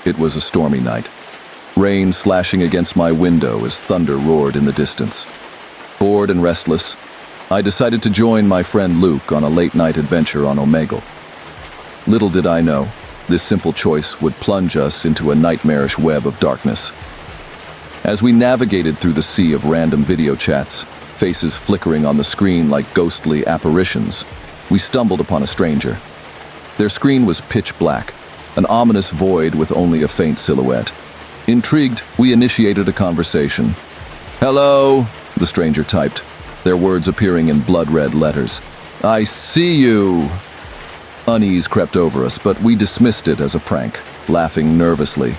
It was a stormy night. Rain slashing against my window as thunder roared in the distance. Bored and restless, I decided to join my friend Luke on a late-night adventure on Omegle. Little did I know, this simple choice would plunge us into a nightmarish web of darkness. As we navigated through the sea of random video chats, faces flickering on the screen like ghostly apparitions, we stumbled upon a stranger. Their screen was pitch black, an ominous void with only a faint silhouette. Intrigued, we initiated a conversation. "Hello," the stranger typed, their words appearing in blood-red letters. "I see you." Unease crept over us, but we dismissed it as a prank, laughing nervously.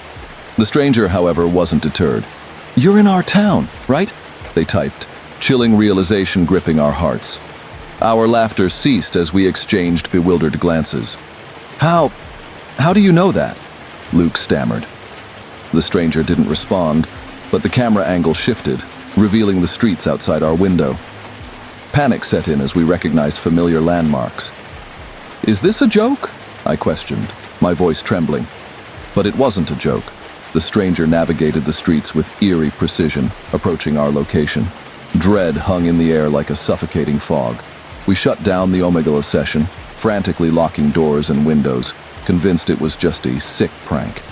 The stranger, however, wasn't deterred. "You're in our town, right?" they typed, chilling realization gripping our hearts. Our laughter ceased as we exchanged bewildered glances. How do you know that?" Luke stammered. The stranger didn't respond, but the camera angle shifted, revealing the streets outside our window. Panic set in as we recognized familiar landmarks. "Is this a joke?" I questioned, my voice trembling. But it wasn't a joke. The stranger navigated the streets with eerie precision, approaching our location. Dread hung in the air like a suffocating fog. We shut down the Omegle session, frantically locking doors and windows, convinced it was just a sick prank.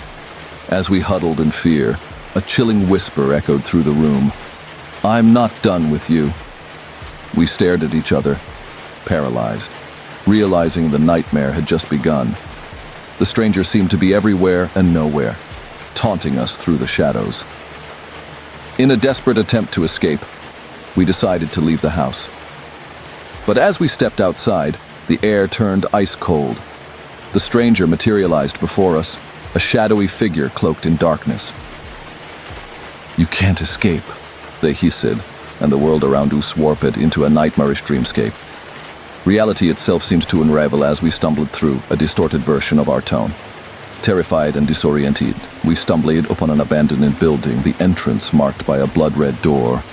As we huddled in fear, a chilling whisper echoed through the room. "I'm not done with you." We stared at each other, paralyzed, realizing the nightmare had just begun. The stranger seemed to be everywhere and nowhere, taunting us through the shadows. In a desperate attempt to escape, we decided to leave the house. But as we stepped outside, the air turned ice cold. The stranger materialized before us, a shadowy figure cloaked in darkness. "You can't escape," they hissed, and the world around us warped into a nightmarish dreamscape. Reality itself seemed to unravel as we stumbled through a distorted version of our tone. Terrified and disoriented, we stumbled upon an abandoned building, the entrance marked by a blood-red door.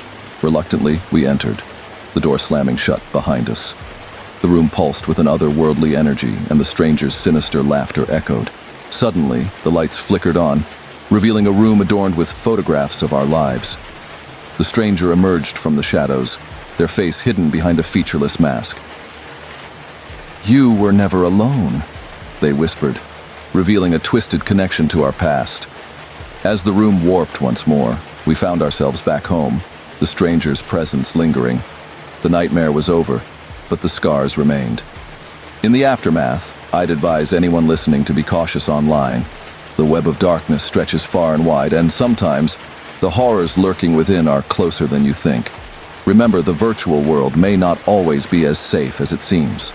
Reluctantly, we entered, the door slamming shut behind us. The room pulsed with an otherworldly energy, and the stranger's sinister laughter echoed. Suddenly, the lights flickered on, revealing a room adorned with photographs of our lives. The stranger emerged from the shadows, their face hidden behind a featureless mask. "You were never alone," they whispered, revealing a twisted connection to our past. As the room warped once more, we found ourselves back home, the stranger's presence lingering. The nightmare was over, but the scars remained. In the aftermath, I'd advise anyone listening to be cautious online. The web of darkness stretches far and wide, and sometimes the horrors lurking within are closer than you think. Remember, the virtual world may not always be as safe as it seems.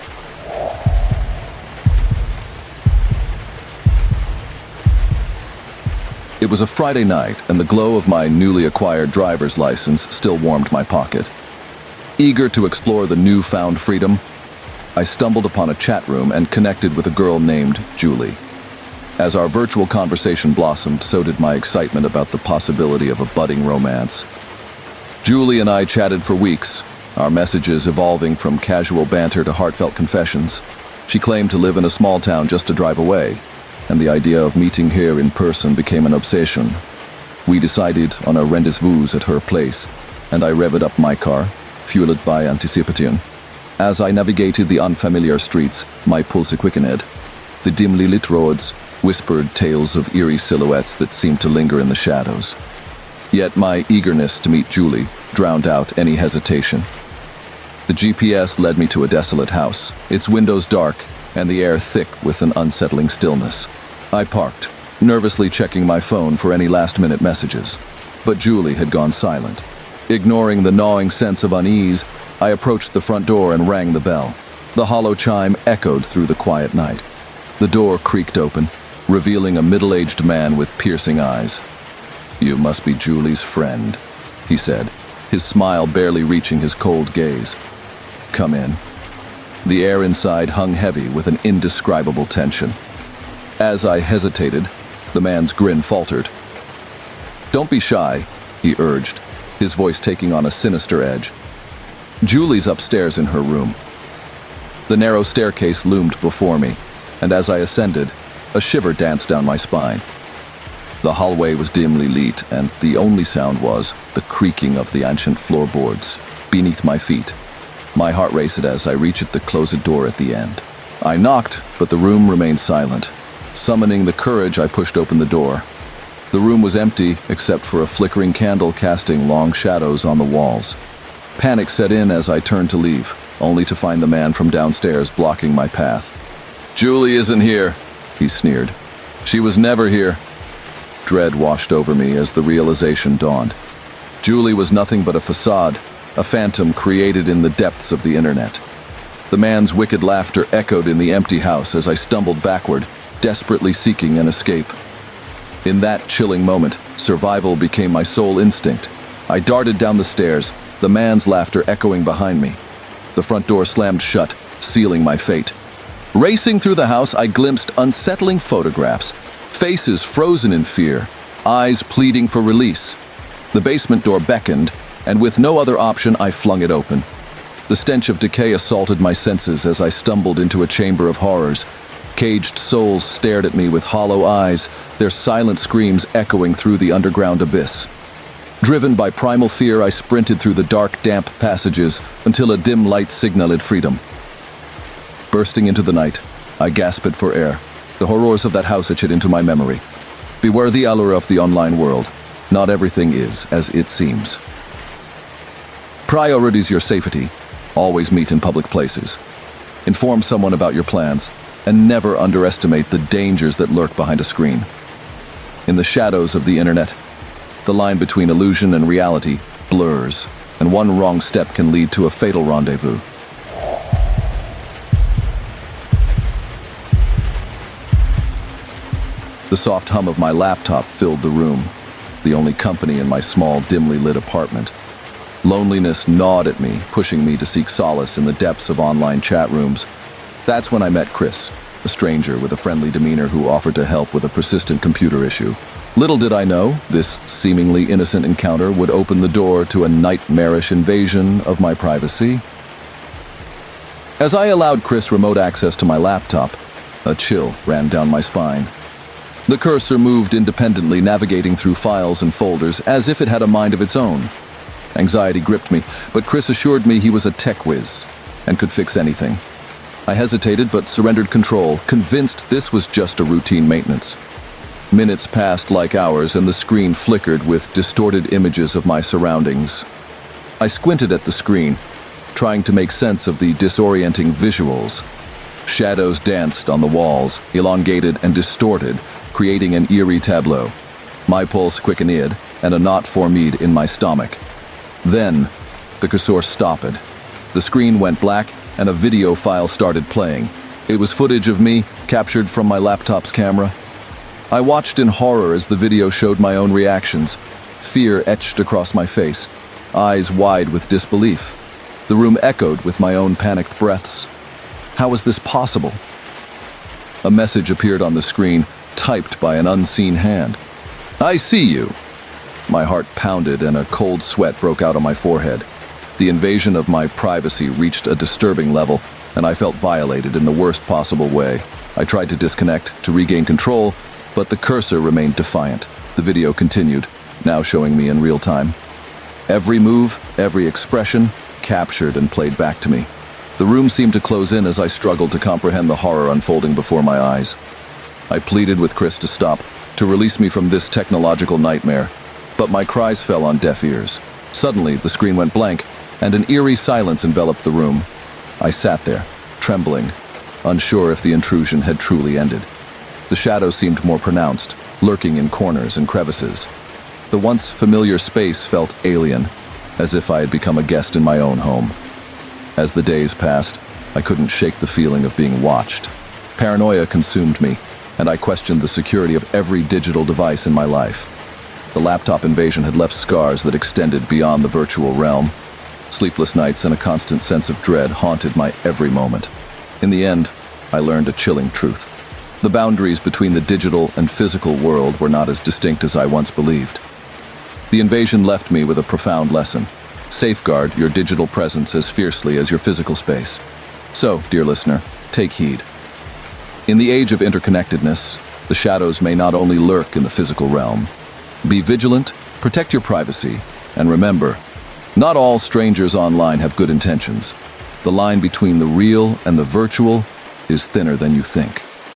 It was a Friday night, and the glow of my newly acquired driver's license still warmed my pocket. Eager to explore the newfound freedom, I stumbled upon a chat room and connected with a girl named Julie. As our virtual conversation blossomed, so did my excitement about the possibility of a budding romance. Julie and I chatted for weeks, our messages evolving from casual banter to heartfelt confessions. She claimed to live in a small town just a drive away, and the idea of meeting her in person became an obsession. We decided on a rendezvous at her place, and I revved up my car, fueled by anticipation. As I navigated the unfamiliar streets, my pulse quickened. The dimly lit roads whispered tales of eerie silhouettes that seemed to linger in the shadows. Yet my eagerness to meet Julie drowned out any hesitation. The GPS led me to a desolate house, its windows dark and the air thick with an unsettling stillness. I parked, nervously checking my phone for any last-minute messages, but Julie had gone silent. Ignoring the gnawing sense of unease, I approached the front door and rang the bell. The hollow chime echoed through the quiet night. The door creaked open, revealing a middle-aged man with piercing eyes. "You must be Julie's friend," he said, his smile barely reaching his cold gaze. "Come in." The air inside hung heavy with an indescribable tension. As I hesitated, the man's grin faltered. "Don't be shy," he urged, his voice taking on a sinister edge. "Julie's upstairs in her room." The narrow staircase loomed before me, and as I ascended, a shiver danced down my spine. The hallway was dimly lit, and the only sound was the creaking of the ancient floorboards beneath my feet. My heart raced as I reached the closed door at the end. I knocked, but the room remained silent. Summoning the courage, I pushed open the door. The room was empty, except for a flickering candle casting long shadows on the walls. Panic set in as I turned to leave, only to find the man from downstairs blocking my path. "Julie isn't here," he sneered. "She was never here." Dread washed over me as the realization dawned. Julie was nothing but a facade, a phantom created in the depths of the internet. The man's wicked laughter echoed in the empty house as I stumbled backward, desperately seeking an escape. In that chilling moment, survival became my sole instinct. I darted down the stairs, the man's laughter echoing behind me. The front door slammed shut, sealing my fate. Racing through the house, I glimpsed unsettling photographs, faces frozen in fear, eyes pleading for release. The basement door beckoned, and with no other option, I flung it open. The stench of decay assaulted my senses as I stumbled into a chamber of horrors. Caged souls stared at me with hollow eyes, their silent screams echoing through the underground abyss. Driven by primal fear, I sprinted through the dark, damp passages until a dim light signaled freedom. Bursting into the night, I gasped for air. The horrors of that house etched into my memory. Beware the allure of the online world. Not everything is as it seems. Prioritize your safety. Always meet in public places. Inform someone about your plans, and never underestimate the dangers that lurk behind a screen. In the shadows of the internet, the line between illusion and reality blurs, and one wrong step can lead to a fatal rendezvous. The soft hum of my laptop filled the room, the only company in my small, dimly lit apartment. Loneliness gnawed at me, pushing me to seek solace in the depths of online chat rooms. That's when I met Chris, a stranger with a friendly demeanor who offered to help with a persistent computer issue. Little did I know, this seemingly innocent encounter would open the door to a nightmarish invasion of my privacy. As I allowed Chris remote access to my laptop, a chill ran down my spine. The cursor moved independently, navigating through files and folders as if it had a mind of its own. Anxiety gripped me, but Chris assured me he was a tech whiz and could fix anything. I hesitated but surrendered control, convinced this was just a routine maintenance. Minutes passed like hours, and the screen flickered with distorted images of my surroundings. I squinted at the screen, trying to make sense of the disorienting visuals. Shadows danced on the walls, elongated and distorted, creating an eerie tableau. My pulse quickened, and a knot formed in my stomach. Then, the cursor stopped. The screen went black, and a video file started playing. It was footage of me, captured from my laptop's camera. I watched in horror as the video showed my own reactions. Fear etched across my face, eyes wide with disbelief. The room echoed with my own panicked breaths. How was this possible? A message appeared on the screen, typed by an unseen hand. "I see you." My heart pounded and a cold sweat broke out on my forehead. The invasion of my privacy reached a disturbing level, and I felt violated in the worst possible way. I tried to disconnect, to regain control, but the cursor remained defiant. The video continued, now showing me in real time. Every move, every expression, captured and played back to me. The room seemed to close in as I struggled to comprehend the horror unfolding before my eyes. I pleaded with Chris to stop, to release me from this technological nightmare, but my cries fell on deaf ears. Suddenly, the screen went blank, and an eerie silence enveloped the room. I sat there, trembling, unsure if the intrusion had truly ended. The shadows seemed more pronounced, lurking in corners and crevices. The once familiar space felt alien, as if I had become a guest in my own home. As the days passed, I couldn't shake the feeling of being watched. Paranoia consumed me, and I questioned the security of every digital device in my life. The laptop invasion had left scars that extended beyond the virtual realm. Sleepless nights and a constant sense of dread haunted my every moment. In the end, I learned a chilling truth. The boundaries between the digital and physical world were not as distinct as I once believed. The invasion left me with a profound lesson. Safeguard your digital presence as fiercely as your physical space. So, dear listener, take heed. In the age of interconnectedness, The shadows may not only lurk in the physical realm. Be vigilant, protect your privacy, and remember, not all strangers online have good intentions. The line between the real and the virtual is thinner than you think.